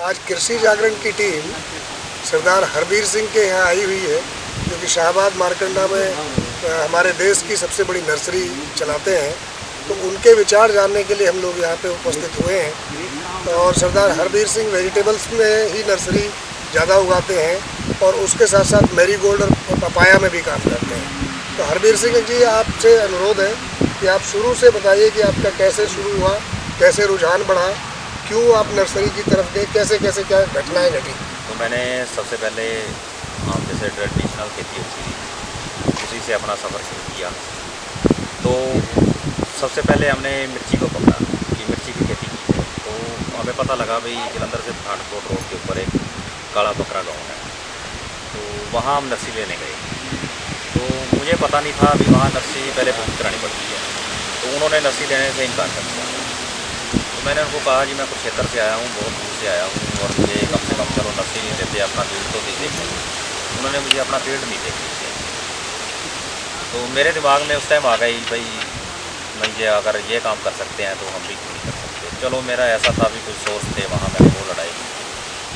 आज कृषि जागरण की टीम सरदार हरबीर सिंह के यहाँ आई हुई है, जो कि शाहबाद मारकंडा में हमारे देश की सबसे बड़ी नर्सरी चलाते हैं। तो उनके विचार जानने के लिए हम लोग यहाँ पे उपस्थित हुए हैं। और सरदार हरबीर सिंह वेजिटेबल्स में ही नर्सरी ज़्यादा उगाते हैं और उसके साथ साथ मैरीगोल्ड और पपाया में भी काम करते हैं। तो हरबीर सिंह जी, आपसे अनुरोध है कि आप शुरू से बताइए कि आपका कैसे शुरू हुआ, कैसे रुझान बढ़ा, क्यों आप नर्सरी की तरफ गए, कैसे कैसे क्या घटनाएं घटी। तो मैंने सबसे पहले हम जैसे ट्रेडिशनल खेती होती थी उसी से अपना सफ़र शुरू किया। तो सबसे पहले हमने मिर्ची को पकड़ा कि मिर्ची की खेती की है। तो हमें पता लगा भाई जलंधर से पठानकोट रोड के ऊपर एक काला बकरा गाँव है, तो वहाँ हम नर्सरी लेने गए। तो मुझे पता नहीं था अभी वहाँ नर्सरी पहले बुक करानी पड़ती है, तो उन्होंने नर्सरी लेने से इनकार कर दिया। तो मैंने उनको कहा जी मैं कुरुक्षेत्र से आया हूँ, बहुत दूर से आया हूँ और मुझे कम से कम चलो नर्सरी नहीं देते, अपना फील्ड तो दे देंगे। उन्होंने मुझे अपना फील्ड नहीं दे दिया। तो मेरे दिमाग में उस टाइम आ गई भाई मुझे अगर ये काम कर सकते हैं तो हम भी क्यों नहीं कर सकते। चलो मेरा ऐसा था भी कुछ सोर्स थे, वहाँ मैंने वो लड़ाई की।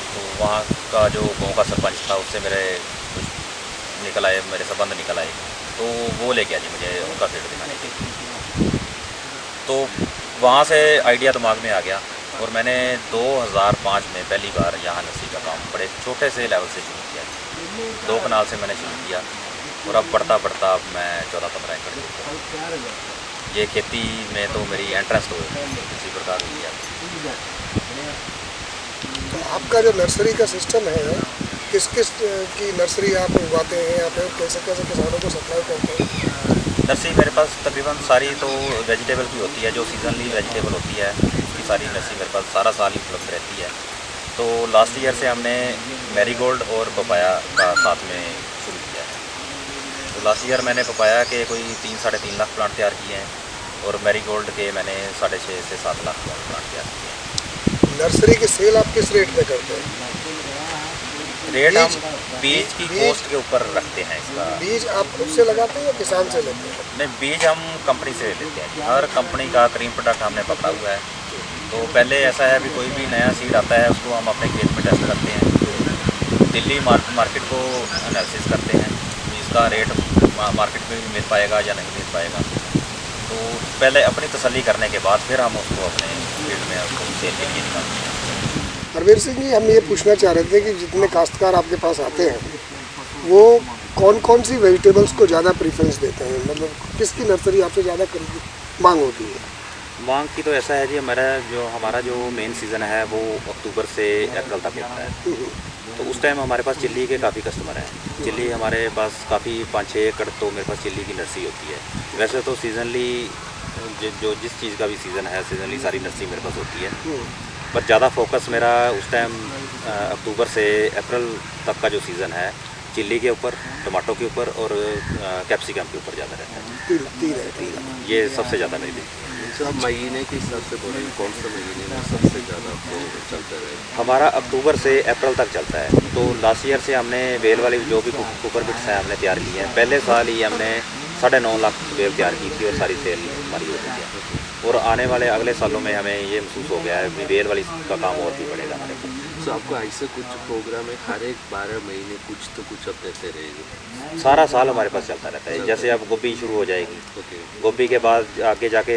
तो वहाँ का जो गाँव का सरपंच था उससे मेरे कुछ निकल आए, मेरे संबंध निकल आए, तो वो ले गया जी मुझे उनका फील्ड दिखाने के लिए। तो वहाँ से आइडिया दिमाग में आ गया और मैंने 2005 में पहली बार यहाँ नर्सरी का काम बड़े छोटे से लेवल से शुरू किया। 2 कनाल से मैंने शुरू किया और अब बढ़ता बढ़ता अब मैं 14-15 एकड़ ये खेती में तो मेरी इंटरेस्ट हो इसी प्रकार हुई है। तो आपका जो नर्सरी का सिस्टम है, किस किस की नर्सरी आप उगाते हैं या फिर कैसे कैसे किसानों को सप्लाई करते हैं? नर्सरी मेरे पास तकरीबन सारी तो वेजिटेबल की होती है, जो सीजनली वेजिटेबल होती है उसकी सारी नर्सरी मेरे पास सारा साल ही उपलब्ध रहती है। तो लास्ट ईयर से हमने मैरीगोल्ड और पपाया का साथ में शुरू किया है। तो लास्ट ईयर मैंने पपाया के कोई 3-3.5 लाख प्लांट तैयार किए हैं और मैरीगोल्ड के मैंने 6.5 से 7 लाख प्लांट तैयार किए हैं। नर्सरी की सेल आप किस रेट में करते हैं? रेट हम बीज की कॉस्ट के ऊपर रखते हैं इसका। बीज आप खुद से लगाते हैं या किसान से लेते हैं? नहीं, बीज हम कंपनी से लेते हैं। हर कंपनी का क्रीम प्रोडक्ट हमने पकड़ा हुआ है। तो पहले ऐसा है भी कोई भी नया सीड आता है उसको हम अपने खेत में टेस्ट करते हैं, दिल्ली मार्केट को एनालिसिस करते हैं कि इसका रेट मार्केट में भी मिल पाएगा या नहीं मिल पाएगा। तो पहले अपनी तसल्ली करने के बाद फिर हम उसको अपने फील्ड में उसको सेल के लिए निकालते हैं। हरबीर सिंह जी, हम ये पूछना चाह रहे थे कि जितने काश्तकार आपके पास आते हैं वो कौन कौन सी वेजिटेबल्स को ज़्यादा प्रेफरेंस देते हैं, मतलब किसकी नर्सरी आपसे ज़्यादा मांग होती है? मांग की तो ऐसा है जी, हमारा जो मेन सीज़न है वो अक्टूबर से अप्रैल तक होता है। तो उस टाइम हमारे पास चिल्ली के काफ़ी कस्टमर हैं। चिल्ली हमारे पास काफ़ी 5-6 एकड़ तो मेरे पास चिल्ली की नर्सरी होती है। वैसे तो सीजनली जो जिस चीज़ का भी सीज़न है सीजनली सारी नर्सरी मेरे पास होती है, पर ज़्यादा फोकस मेरा उस टाइम अक्टूबर से अप्रैल तक का जो सीज़न है चिल्ली के ऊपर, टमाटो के ऊपर और कैप्सिकम के ऊपर ज़्यादा रहता है। ये सबसे ज़्यादा मेरी सब महीने के हिसाब से बोले कौन सा महीने में सबसे ज़्यादा चलता है? हमारा अक्टूबर से अप्रैल तक चलता है। तो लास्ट ईयर से हमने बेल वाली जो भी कुकर बिट्स हैं हमने तैयार की हैं। पहले साल ही हमने 9.5 लाख बेल तैयार की थी और सारी सेल हमारी हो गई है। और आने वाले अगले सालों में हमें ये महसूस हो गया है कि बेल वाली का काम और भी बढ़ेगा हमारे पास। तो आपका ऐसे कुछ प्रोग्राम है हर एक 12 महीने कुछ तो कुछ अब देते रहेंगे? सारा साल हमारे पास चलता रहता है। जैसे अब गोभी शुरू हो जाएगी, गोभी के बाद आगे जाके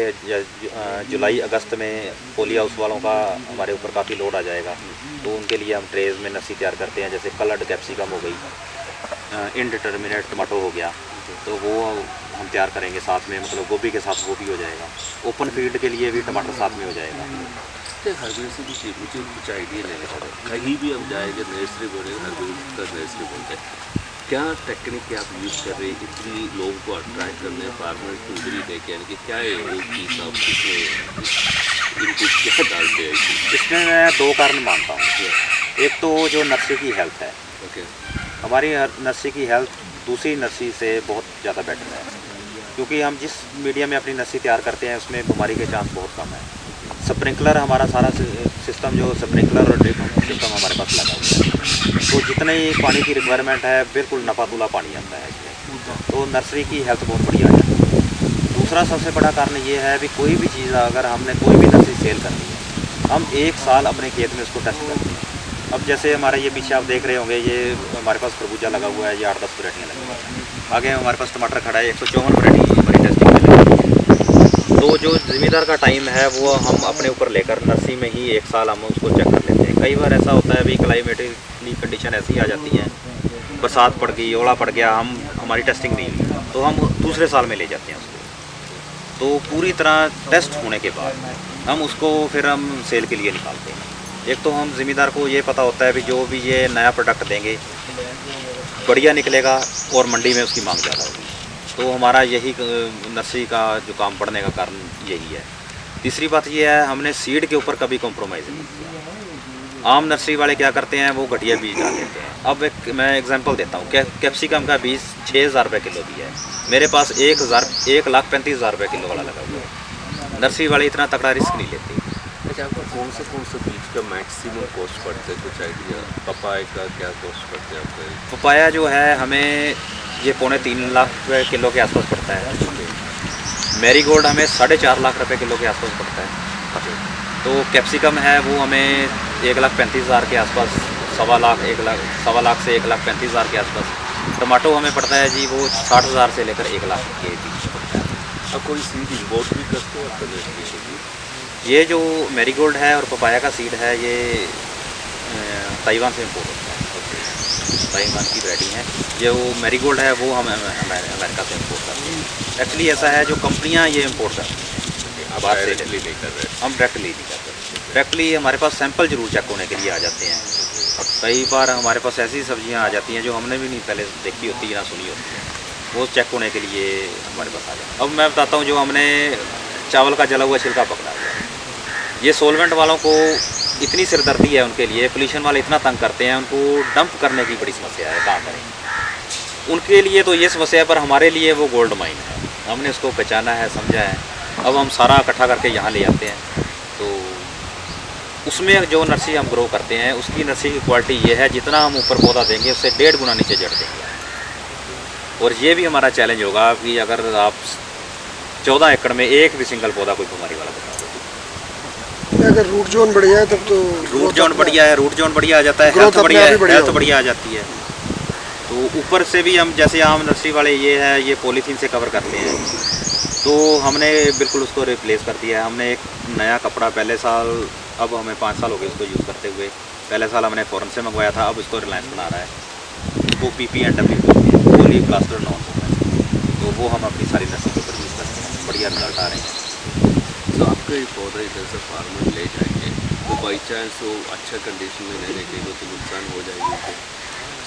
जुलाई अगस्त में पोली हाउस वालों का हमारे ऊपर काफ़ी लोड आ जाएगा। तो उनके लिए हम ट्रेज में नर्सरी तैयार करते हैं। जैसे कलर्ड कैप्सिकम हो गई, इनडिटर्मिनेट टमाटो हो गया, तो वो हम तैयार करेंगे साथ में, मतलब गोभी के साथ वो भी हो जाएगा। ओपन फील्ड के लिए भी टमाटर साथ में हो जाएगा। हरबीर सिंह जी, मुझे कुछ आइडिया लेना है। कहीं भी हम जाएंगे नर्सरी बोलेंगे हरबीर का नर्सरी बोलते हैं, क्या टेक्निक आप यूज़ कर रहे हैं इतनी लोगों को अट्रैक्ट करने, फार्मर को उधरी देखे, यानी कि क्या है एक चीज़ आप इसमें इनको क्या डालते हैं? इसमें मैं 2 कारण मानता हूँ। एक तो जो नर्सरी की हेल्थ है, हमारी नर्सरी की हेल्थ दूसरी नर्सरी से बहुत ज़्यादा बेटर है, क्योंकि हम जिस मीडिया में अपनी नर्सरी तैयार करते हैं उसमें बीमारी के चांस बहुत कम है। स्प्रिंकलर हमारा सारा सिस्टम जो स्प्रिंकलर और ड्रिप सिस्टम हमारे पास लगा हुआ है, तो जितने ही पानी की रिक्वायरमेंट है बिल्कुल नपातुला पानी आता है इसमें। तो नर्सरी की हेल्थ बहुत बढ़िया है। दूसरा सबसे बड़ा कारण ये है भी कोई भी चीज़ अगर हमने कोई भी नर्सरी सेल करनी है, हम 1 साल अपने खेत में उसको टेस्ट करते हैं। अब जैसे हमारे ये पीछे आप देख रहे होंगे, ये हमारे पास खरबूजा लगा हुआ है, ये 8-10 वैरायटियाँ लगी हुई हैं। आगे हमारे पास टमाटर खड़ा है, 154 वैरायटी हमारी टेस्टिंग में लगी हुई है। तो जो ज़मींदार का टाइम है वो हम अपने ऊपर लेकर नर्सरी में ही 1 साल हम उसको चेक कर लेते हैं। कई बार ऐसा होता है, अभी क्लाइमेटिकली कंडीशन ऐसी आ जाती है, बरसात पड़ गई, ओला पड़ गया, हमारी टेस्टिंग नहीं हुई, तो हम दूसरे साल में ले जाते हैं उसको। तो पूरी तरह टेस्ट होने के बाद हम उसको फिर हम सेल के लिए निकालते हैं। एक तो हम ज़मींदार को ये पता होता है भी जो भी ये नया प्रोडक्ट देंगे बढ़िया निकलेगा और मंडी में उसकी मांग ज़्यादा होगी। तो हमारा यही नर्सरी का जो काम बढ़ने का कारण यही है। तीसरी बात ये है, हमने सीड के ऊपर कभी कॉम्प्रोमाइज़ नहीं किया। आम नर्सरी वाले क्या करते हैं, वो घटिया बीज डाल देते हैं। अब एक मैं एग्जांपल देता हूँ, कैप्सिकम का बीज 6,000 रुपये किलो भी है, मेरे पास 1,35,000 रुपये किलो वाला लगा हुआ है। नर्सरी वाले इतना तगड़ा रिस्क नहीं लेते। अच्छा, आपको कौन से बीज का मैक्सिमम कॉस्ट पड़ता है, कुछ आइडिया? पपाया का क्या कॉस्ट पड़ता है आपका? पपाया जो है हमें ये 3.25 लाख रुपये किलो के आसपास पड़ता है। मैरीगोल्ड हमें 4.5 लाख रुपये किलो के आसपास पड़ता है। तो कैप्सिकम है वो हमें 1,35,000 के आसपास, 1.25 लाख, 1.25 लाख से 1,35,000 के आसपास। टमाटो हमें पड़ता है जी वो 60,000 से लेकर 1 लाख के बीच पड़ता है। अब कोई सीड इम्पोर्ट भी करते हो आप? ये जो मैरीगोल्ड है और पपाया का सीड है, ये ताइवान से इम्पोर्ट होता है। ताइवान की वैरायटी है। जो मैरीगोल्ड है वो हम अमेरिका से इम्पोर्ट करते हैं। एक्चुअली ऐसा है, जो कंपनियां ये इम्पोर्ट करती हैं, आप डायरेक्टली नहीं कर रहे? हम डायरेक्टली नहीं करते। डायरेक्टली हमारे पास सैंपल ज़रूर चेक होने के लिए आ जाते हैं। कई बार हमारे पास ऐसी सब्जियां आ जाती हैं जो हमने भी नहीं पहले देखी होती या सुनी होती है, वो चेक होने के लिए हमारे पास आ जाते हैं। अब मैं बताता हूँ, जो हमने चावल का जला हुआ छिलका पकड़ा हुआ है, ये सोलवेंट वालों को इतनी सिरदर्दी है उनके लिए, पोल्यूशन वाले इतना तंग करते हैं, उनको डंप करने की बड़ी समस्या है, कहाँ करें उनके लिए। तो ये समस्या है, पर हमारे लिए वो गोल्ड माइन है। हमने उसको पहचाना है, समझा है। अब हम सारा इकट्ठा करके यहाँ ले आते हैं। तो उसमें जो नर्सरी हम ग्रो करते हैं, उसकी नर्सरी की क्वालिटी ये है, जितना हम ऊपर पौधा देंगे उससे 1.5 गुना नीचे जड़ देंगे। और ये भी हमारा चैलेंज होगा कि अगर आप 14 एकड़ में एक भी सिंगल पौधा कोई बीमारी वाला बता दो। अगर रूट जोन बढ़िया है तब तो रूट जोन बढ़िया है, रूट जोन बढ़िया आ जाता है, हेल्थ बढ़िया आ जाती है। तो ऊपर से भी हम, जैसे आम नर्सरी वाले ये है, ये पॉलीथीन से कवर करते हैं, तो हमने बिल्कुल उसको रिप्लेस कर दिया है। हमने एक नया कपड़ा पहले साल, अब हमें 5 साल हो गए उसको यूज़ करते हुए। पहले साल हमने फॉरेन से मंगवाया था, अब उसको रिलायंस बना रहा है। वो PP&W पॉली प्लास्टर नॉन होता है, तो वो हम अपनी सारी नर्सरी के ऊपर यूज़ करते हैं। बढ़िया रिजल्ट आ रहे हैं। तो आपका ये पौधा इधर से फार्मर ले जाएंगे, तो बाई चांस वो अच्छा कंडीशन में लेने के लिए तो नुकसान हो जाएगी।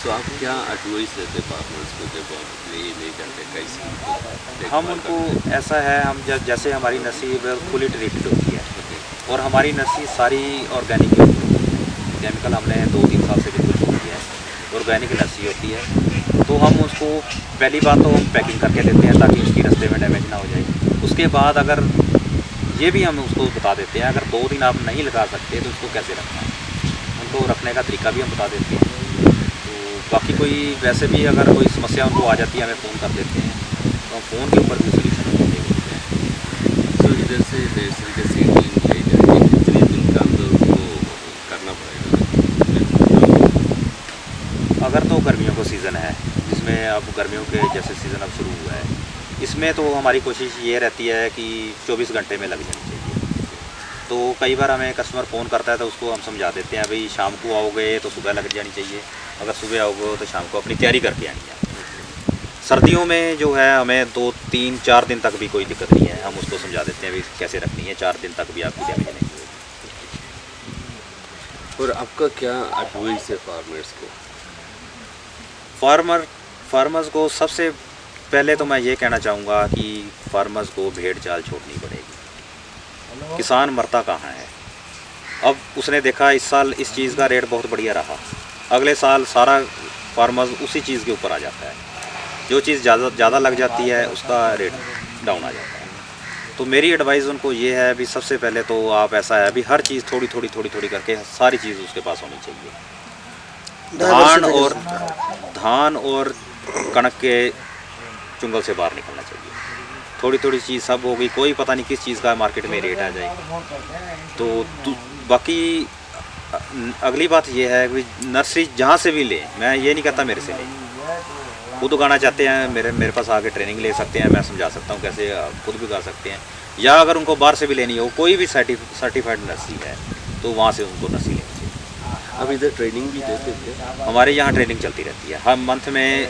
तो आप क्या एडवाइस देते फार्मर्स को जब आप ले जाते, कैसे? हम उनको, ऐसा है, हम जैसे हमारी नर्सरी फुली ट्रीटेड होती है और हमारी नर्सरी सारी ऑर्गेनिक होती है। केमिकल हमने 2-3 साल से बिल्कुल छोड़ दिया है, ऑर्गेनिक नर्सरी होती है। तो हम उसको पहली बात तो हम पैकिंग करके देते हैं ताकि उसकी रास्ते में डैमेज ना हो जाए। उसके बाद अगर ये भी हम उसको बता देते हैं, अगर 2 दिन आप नहीं लगा सकते तो उसको कैसे रखना है, उनको रखने का तरीका भी हम बता देते हैं। तो बाकी कोई वैसे भी अगर कोई समस्या उनको आ जाती है, हमें फ़ोन कर देते हैं, तो हम फ़ोन के ऊपर भी सोल्यूशन दे देते हैं। तो इधर से नर्सरी का सीडलिंग ले जाएंगे, कितने दिन का अंदर उनको करना पड़ेगा? अगर तो गर्मियों का सीज़न है, जिसमें अब गर्मियों के जैसे सीज़न अब शुरू हुआ है, इसमें तो हमारी कोशिश ये रहती है कि 24 घंटे में लग जानी चाहिए। तो कई बार हमें कस्टमर फ़ोन करता है तो उसको हम समझा देते हैं, भाई शाम को आओगे तो सुबह लग जानी चाहिए, अगर सुबह आओगे तो शाम को अपनी तैयारी करके आनी है। सर्दियों में जो है हमें 2-3-4 दिन तक भी कोई दिक्कत नहीं है, हम उसको समझा देते हैं भाई कैसे रखनी है, 4 दिन तक भी आपकी डैमेज नहीं होगी। और आपका क्या एडवाइस है फार्मर्स को? फार्मर्स को सबसे पहले तो मैं ये कहना चाहूँगा कि फार्मर्स को भेड़ चाल छोड़नी पड़ेगी। किसान मरता कहाँ है? अब उसने देखा इस साल इस चीज़ का रेट बहुत बढ़िया रहा, अगले साल सारा फार्मर्स उसी चीज़ के ऊपर आ जाता है। जो चीज़ ज़्यादा लग जाती है उसका रेट डाउन आ जाता है। तो मेरी एडवाइस उनको ये है, अभी सबसे पहले तो आप, ऐसा है अभी हर चीज़ थोड़ी थोड़ी करके सारी चीज़ उसके पास होनी चाहिए। धान और कणक के चुंगल से बाहर निकलना चाहिए। थोड़ी चीज़ सब होगी, कोई पता नहीं किस चीज़ का मार्केट में रेट आ जाए। तो बाकी अगली बात ये है कि नर्सरी जहाँ से भी ले, मैं ये नहीं कहता मेरे से ले, खुद उगाना चाहते हैं मेरे पास आके ट्रेनिंग ले सकते हैं, मैं समझा सकता हूँ कैसे खुद भी उगा सकते हैं, या अगर उनको बाहर से भी लेनी हो, कोई भी सर्टिफाइड नर्सरी है तो वहाँ से उनको नर्सरी लेनी चाहिए। अब इधर ट्रेनिंग भी देते थे? हमारे यहाँ ट्रेनिंग चलती रहती है हर मंथ में,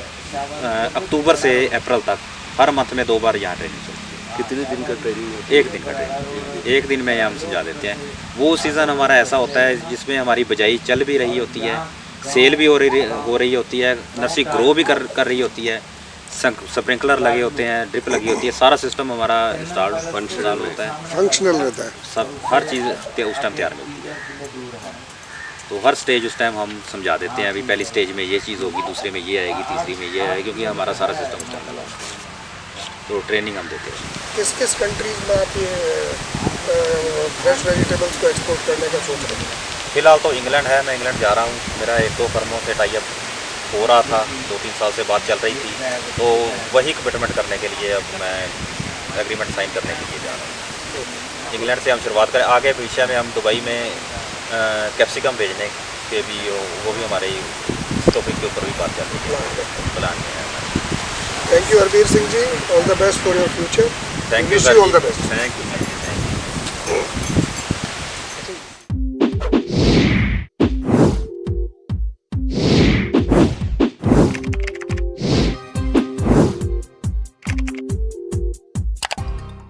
अक्टूबर से अप्रैल तक हर मंथ में 2 बार यहाँ ट्रेनिंग चलती है। कितने दिन का ट्रेनिंग होता है? 1 दिन का ट्रेनिंग, 1 दिन में हम समझा देते हैं। वो सीज़न हमारा ऐसा होता है जिसमें हमारी बिजाई चल भी रही होती है, सेल भी हो रही होती है, नर्सरी ग्रो भी कर रही होती है, स्प्रिंकलर लगे होते हैं, ड्रिप लगी होती है, सारा सिस्टम हमारा इंस्टॉल होता है, फंक्शनल रहता है। सब हर चीज़ उस टाइम तैयार मिलती है। तो हर स्टेज उस टाइम हम समझा देते हैं, अभी पहली स्टेज में ये चीज़ होगी, दूसरे में ये आएगी, तीसरी में ये आएगी, क्योंकि हमारा सारा सिस्टम उस टाइम लगा होता है। तो ट्रेनिंग हम देते हैं। किस किस कंट्रीज़ में आप ये फ्रेश वेजिटेबल्स को एक्सपोर्ट करने का सोच रहे हैं? फिलहाल तो इंग्लैंड है, मैं इंग्लैंड जा रहा हूँ। मेरा 1-2 फर्मों से टाई अप हो रहा था, 2-3 साल से बात चल रही थी, तो वही कमिटमेंट करने के लिए अब मैं एग्रीमेंट साइन करने के लिए जा रहा हूँ। इंग्लैंड से हम शुरुआत करें, आगे भविष्य में हम दुबई में कैप्सिकम भेजने के भी, वो भी हमारे टॉपिक के ऊपर भी बात चल रही है, प्लान में है। Thank you Harbir Singh ji, all the best for your future. Thank you wish you all the best. Thank you.